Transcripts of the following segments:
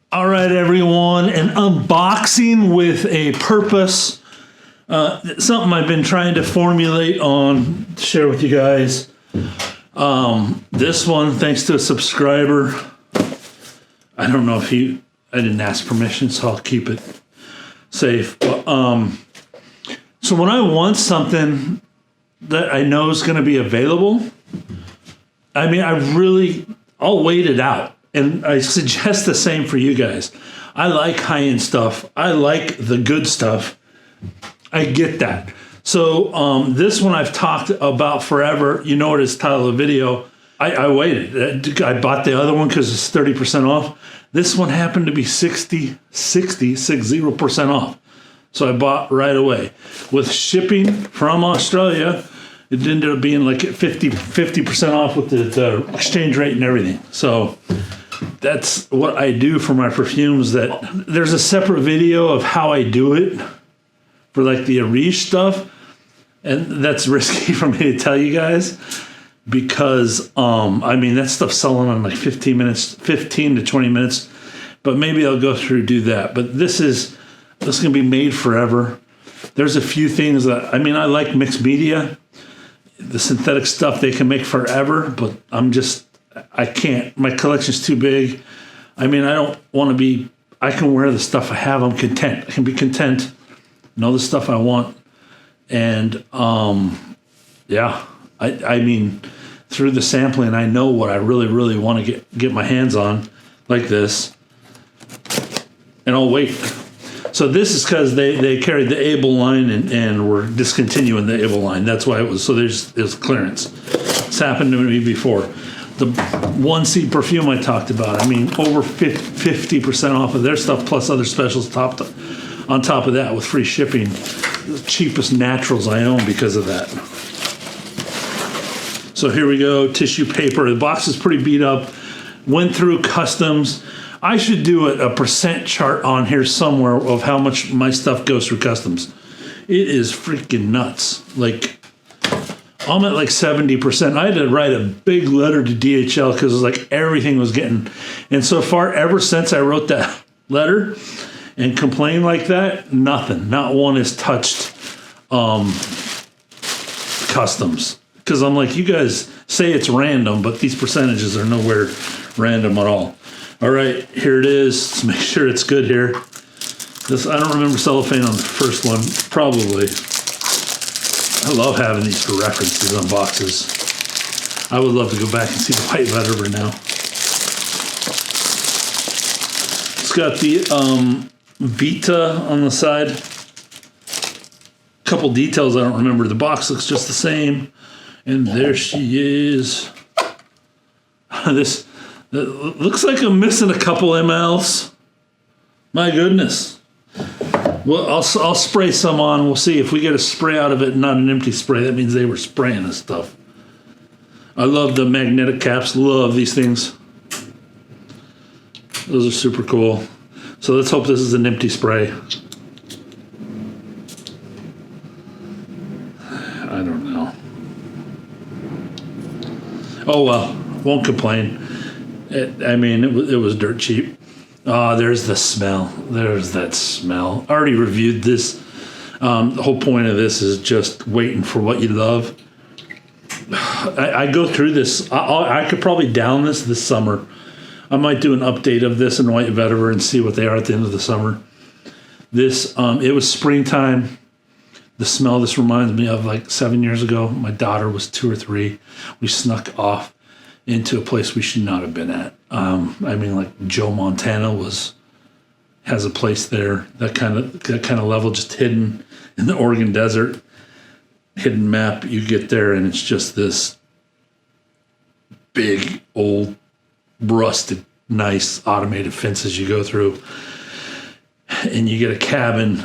All right, everyone, an unboxing with a purpose. Something I've been trying to formulate on, share with you guys. This one, thanks to a subscriber. I don't know if I didn't ask permission, so I'll keep it safe. But, so when I want something that I know is going to be available, I'll wait it out. And I suggest the same for you guys. I like high-end stuff. I like the good stuff. I get that. So this one I've talked about forever. You know what is the title of the video. I waited. I bought the other one because it's 30% off. This one happened to be 60% off. So I bought right away. With shipping from Australia, it ended up being like 50% off with the exchange rate and everything. So that's what I do for my perfumes. That there's a separate video of how I do it for like the Arish stuff, and that's risky for me to tell you guys because that stuff's selling in like 15 to 20 minutes. But maybe I'll go through do that. But this is gonna be made forever. There's a few things that I like mixed media, the synthetic stuff they can make forever, but I can't. My collection's too big. I don't want to be. I can wear the stuff I have. I'm content. I can be content. Know the stuff I want, and through the sampling, I know what I really, really want to get my hands on, like this, and I'll wait. So this is because they carried the Able line and were discontinuing the Able line. That's why it was. So there's clearance. It's happened to me before. The 1C perfume I talked about, over 50% off of their stuff, plus other specials on top of that with free shipping. The cheapest naturals I own because of that. So here we go, tissue paper. The box is pretty beat up. Went through customs. I should do a percent chart on here somewhere of how much my stuff goes through customs. It is freaking nuts. I'm at like 70%. I had to write a big letter to DHL because it was like everything was getting. And so far, ever since I wrote that letter and complained like that, nothing. Not one has touched customs. Because I'm like, you guys say it's random, but these percentages are nowhere random at all. All right, here it is. Let's make sure it's good here. I don't remember cellophane on the first one. Probably. I love having these for references on boxes. I would love to go back and see the white vetiver now. It's got the Vita on the side. A couple details I don't remember. The box looks just the same. And there she is. This looks like I'm missing a couple mLs. My goodness. Well, I'll spray some on. We'll see if we get a spray out of it, not an empty spray. That means they were spraying this stuff. I love the magnetic caps. Love these things. Those are super cool. So let's hope this is an empty spray. I don't know. Oh well, won't complain. It was dirt cheap. Oh, there's the smell. There's that smell. I already reviewed this. The whole point of this is just waiting for what you love. I go through this. I could probably down this summer. I might do an update of this in white vetiver and see what they are at the end of the summer. This, it was springtime. The smell this reminds me of like 7 years ago. My daughter was 2 or 3. We snuck off into a place we should not have been at. Like Joe Montana has a place there, that kind of level, just hidden in the Oregon desert. Hidden map. You get there and it's just this big old rusted, nice automated fences you go through, and you get a cabin.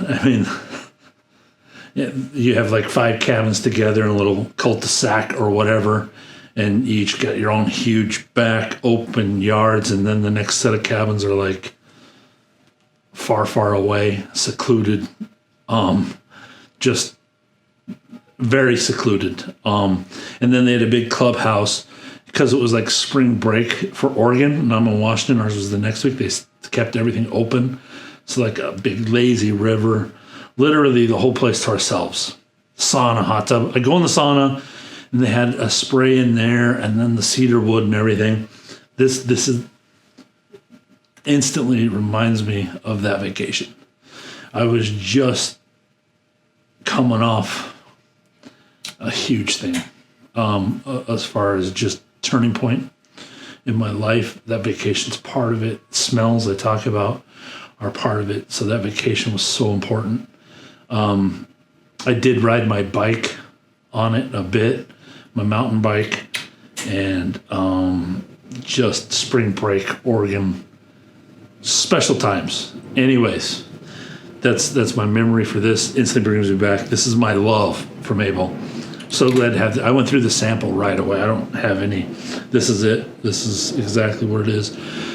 You have like 5 cabins together in a little cul-de-sac or whatever. And you each got your own huge back open yards, and then the next set of cabins are like far, far away, secluded, just very secluded. And then they had a big clubhouse because it was like spring break for Oregon, and I'm in Washington. Ours was the next week. They kept everything open. So like a big lazy river, literally the whole place to ourselves. Sauna, hot tub. I go in the sauna, and they had a spray in there, and then the cedar wood and everything. This is instantly reminds me of that vacation. I was just coming off a huge thing, as far as just turning point in my life. That vacation's part of it. Smells I talk about are part of it. So that vacation was so important. I did ride my bike on it a bit, my mountain bike, and just spring break, Oregon, special times. Anyways, that's my memory for this. Instantly brings me back. This is my love for Mabel. So glad to have. I went through the sample right away. I don't have any. This is it. This is exactly what it is.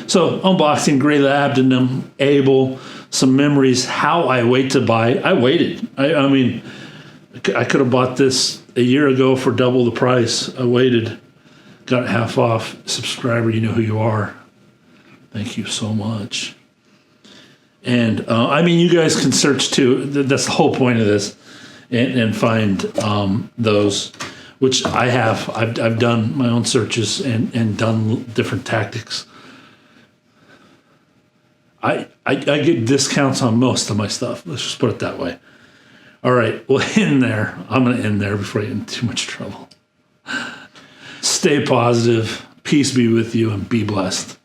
So unboxing gray labdanum, Abel, some memories. How I wait to buy. I waited. I mean, I could have bought this a year ago for double the price. I waited. Got it half off. Subscriber, you know who you are. Thank you so much. And I mean, you guys can search too. That's the whole point of this, and find those, which I have. I've done my own searches and done different tactics. I get discounts on most of my stuff. Let's just put it that way. All right, well, I'm going to end there before I get into too much trouble. Stay positive. Peace be with you and be blessed.